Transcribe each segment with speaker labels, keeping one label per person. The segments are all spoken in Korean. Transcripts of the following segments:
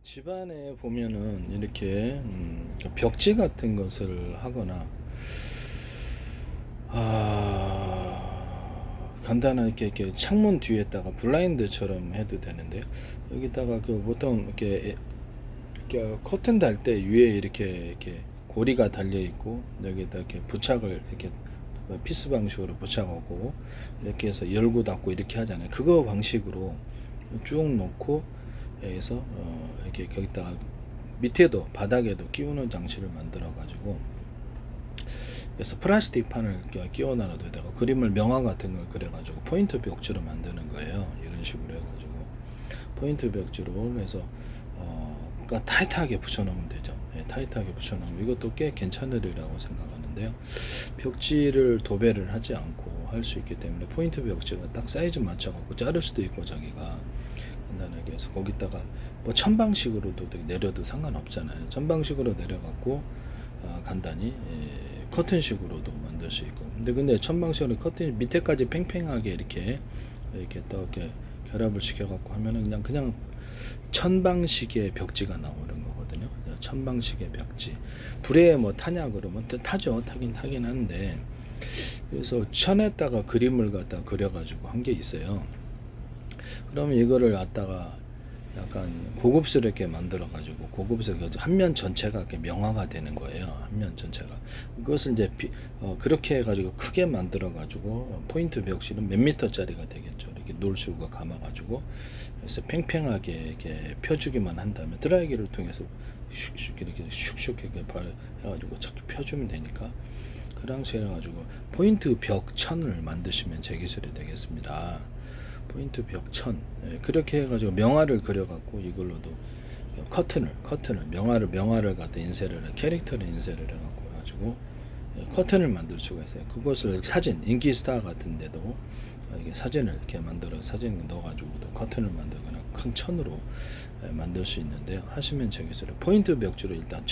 Speaker 1: 집안에 보면은 이렇게 벽지 같은 것을 하거나 간단하게 이렇게 창문 뒤에다가 블라인드처럼 해도 되는데요. 여기다가 그 보통 이렇게 커튼 달 때 위에 이렇게 고리가 달려 있고 여기다 이렇게 부착을 이렇게 피스 방식으로 부착하고 이렇게 해서 열고 닫고 이렇게 하잖아요. 그거 방식으로 쭉 놓고 여기서 이렇게 거기다가 밑에도 바닥에도 끼우는 장치를 만들어 가지고 그래서 플라스틱 판을 끼워 놔도 되고 그림을 명화 같은 걸 그려 가지고 포인트 벽지로 만드는 거예요. 이런 식으로 해 가지고 포인트 벽지로 해서 그러니까 타이트하게 붙여 놓으면 되죠. 예, 타이트하게 붙여 놓으면 이것도 꽤 괜찮으리라고 생각하는데요. 벽지를 도배를 하지 않고 할 수 있기 때문에 포인트 벽지가 딱 사이즈 맞춰 갖고 자를 수도 있고 자기가 간단하게 해서 거기다가 뭐 천방식으로도 내려도 상관없잖아요. 천방식으로 내려갖고 간단히 커튼식으로도 만들 수 있고. 근데 천방식으로 커튼 밑에까지 팽팽하게 이렇게 또 이렇게 결합을 시켜갖고 하면은 그냥 천방식의 벽지가 나오는 거거든요. 천방식의 벽지. 불에 뭐 타냐 그러면 타죠. 타긴 한데. 그래서 천에다가 그림을 갖다 그려가지고 한 게 있어요. 그러면 이거를 갖다가 약간 고급스럽게 만들어 가지고 고급스럽게 한 면 전체가 이렇게 명화가 되는 거예요. 한 면 전체가. 그것을 이제 그렇게 해 가지고 크게 만들어 가지고 포인트 벽실은 몇 미터짜리가 되겠죠. 이렇게 놀수가 감아 가지고 그래서 팽팽하게 이렇게 펴주기만 한 다음에 드라이기를 통해서 슉슉 이렇게 슉슉 이렇게 해 가지고 자꾸 펴주면 되니까 그랑 해 가지고 포인트 벽천을 만드시면 제 기술이 되겠습니다. 포인트 벽천. 그렇게 해가지고 명화를 그려갖고 이걸로도 커튼을 명화를 갖다 인쇄를 캐릭터를 인쇄를 해가지고 커튼을 만들 수가 있어요. 그것을 사진 인기 스타 같은데도 이게 사진을 이렇게 만들어 사진 넣어가지고도 커튼을 만들거나 큰 천으로 만들 수 있는데요. 하시면 저기서 포인트 벽지로 일단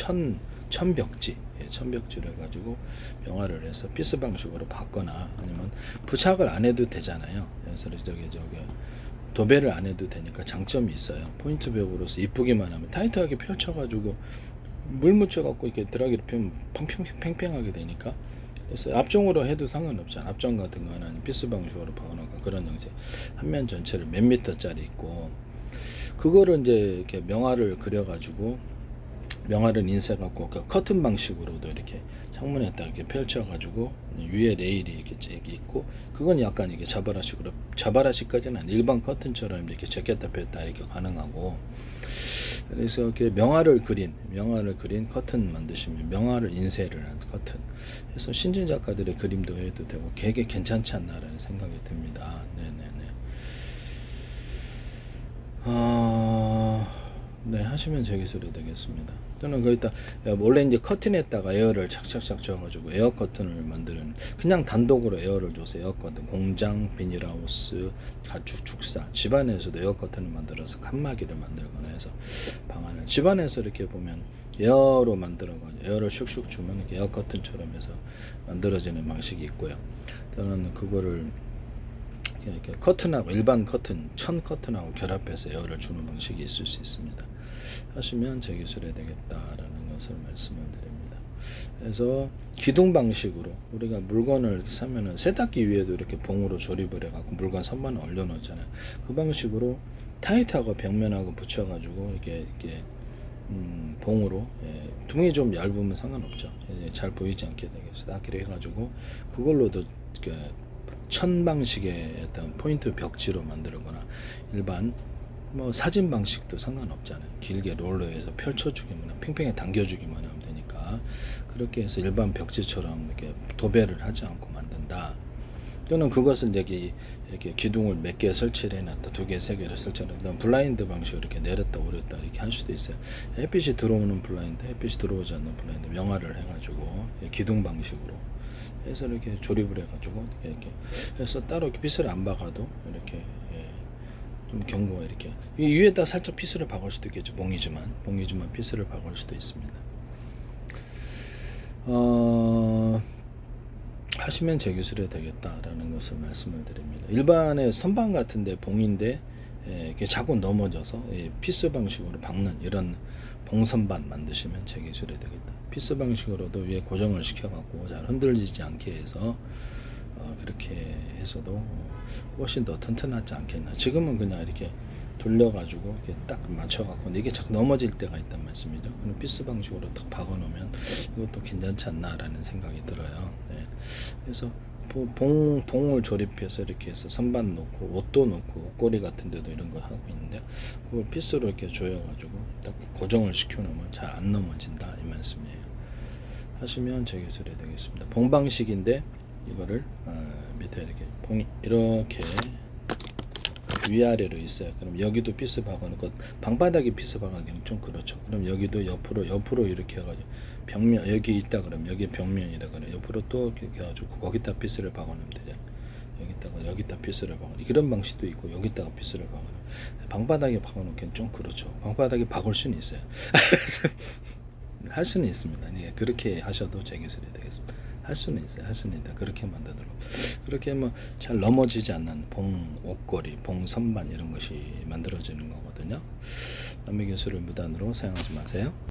Speaker 1: 천벽지 천벽지를 해가지고 명화를 해서 피스 방식으로 받거나 아니면 부착을 안 해도 되잖아요. 그래서 저기 도배를 안 해도 되니까 장점이 있어요. 포인트 벽으로서 이쁘기만 하면 타이트하게 펼쳐가지고 물 묻혀갖고 이렇게 드라이기를 펴면 팽팽하게 되니까 그래서 앞정으로 해도 상관없잖아. 앞정 같은 거는 피스 방식으로 박아놓고 그런 형식 한 면 전체를 몇 미터짜리 있고 그거를 이제 이렇게 명화를 그려가지고 명화를 인쇄갖고 커튼 방식으로도 이렇게 창문에 딱 이렇게 펼쳐가지고 위에 레일이 이렇게 있고 그건 약간 이게 자바라식까지는 아니라 일반 커튼처럼 이렇게 제꼈다 폈다 이렇게 가능하고 그래서 이렇게 명화를 그린 커튼 만드시면 명화를 인쇄를 한 커튼 그래서 신진 작가들의 그림도 해도 되고 되게 괜찮지 않나라는 생각이 듭니다. 네네네. 네, 하시면 제 기술이 되겠습니다. 저는 거기다 원래 이제 커튼에다가 에어를 착착착 줘가지고 에어 커튼을 만드는 그냥 단독으로 에어를 줘서 에어 커튼 공장 비닐하우스 가축 축사 집안에서도 에어 커튼을 만들어서 칸막이를 만들거나 해서 방안을 집안에서 이렇게 보면 에어로 만들어가지고 에어를 슉슉 주면 이렇게 에어 커튼처럼 해서 만들어지는 방식이 있고요. 저는 그거를 이렇게 커튼하고 일반 커튼, 천 커튼하고 결합해서 에어를 주는 방식이 있을 수 있습니다. 하시면 제 기술이 되겠다라는 것을 말씀을 드립니다. 그래서 기둥 방식으로 우리가 물건을 이렇게 사면은 세탁기 위에도 이렇게 봉으로 조립을 해갖고 물건 선반에 올려놓잖아요. 그 방식으로 타이트하고 벽면하고 붙여가지고 이렇게 봉으로 둥이 좀 얇으면 상관없죠. 잘 보이지 않게 되겠어요. 딱 이렇게 해가지고 그걸로도 이렇게 천 방식의 어떤 포인트 벽지로 만들거나 일반 뭐 사진 방식도 상관없잖아요. 길게 롤러에서 펼쳐주기만 팽팽하게 당겨주기만 하면 되니까 그렇게 해서 일반 벽지처럼 이렇게 도배를 하지 않고 만든다. 또는 그것은 이렇게 기둥을 몇 개 설치를 해놨다, 2개, 3개를 설치해놨다, 블라인드 방식으로 이렇게 내렸다 오렸다 이렇게 할 수도 있어요. 햇빛이 들어오는 블라인드, 햇빛이 들어오지 않는 블라인드 명화를 해가지고 기둥 방식으로 해서 이렇게 조립을 해가지고 이렇게 해서 따로 이렇게 빗을 안 박아도 이렇게 좀 경고가 이렇게 위에다 살짝 피스를 박을 수도 있겠죠. 봉이지만 피스를 박을 수도 있습니다. 하시면 제 기술이 되겠다라는 것을 말씀을 드립니다. 일반의 선반 같은데 봉인데 이렇게 자꾸 넘어져서 피스 방식으로 박는 이런 봉선반 만드시면 제 기술이 되겠다. 피스 방식으로도 위에 고정을 시켜갖고 잘 흔들리지 않게 해서 그렇게 해서도 훨씬 더 튼튼하지 않겠나. 지금은 그냥 이렇게 돌려가지고 이렇게 딱 맞춰갖고 근데 이게 자꾸 넘어질 때가 있단 말씀이죠. 그럼 피스 방식으로 딱 박아놓으면 이것도 괜찮지 않나라는 생각이 들어요. 네. 그래서 봉을 조립해서 이렇게 해서 선반 놓고 옷도 놓고 꼬리 같은 데도 이런 거 하고 있는데 그걸 피스로 이렇게 조여가지고 딱 고정을 시켜놓으면 잘 안 넘어진다 이 말씀이에요. 하시면 제 기술이 되겠습니다. 봉 방식인데 이거를 밑에 이렇게 봉이 이렇게 위아래로 있어요. 그럼 여기도 피스 박아놓고 방바닥에 피스 박아기는 좀 그렇죠. 그럼 여기도 옆으로 이렇게 해가지고 벽면 여기 있다 그러면 여기 벽면이다 그러면 옆으로 또 이렇게 해가지고 거기다 피스를 박아놓으면 되죠. 여기다 피스를 박아 이런 방식도 있고 여기다가 피스를 박아 방바닥에 박아놓기는 좀 그렇죠. 방바닥에 박을 수는 있어요. 할 수는 있습니다. 예, 그렇게 하셔도 제 기술이 되겠습니다. 할 수는 있어요. 할 수는 있다. 그렇게 만들도록 그렇게 뭐 잘 넘어지지 않는 봉 옷걸이, 봉 선반 이런 것이 만들어지는 거거든요. 남의 기술을 무단으로 사용하지 마세요.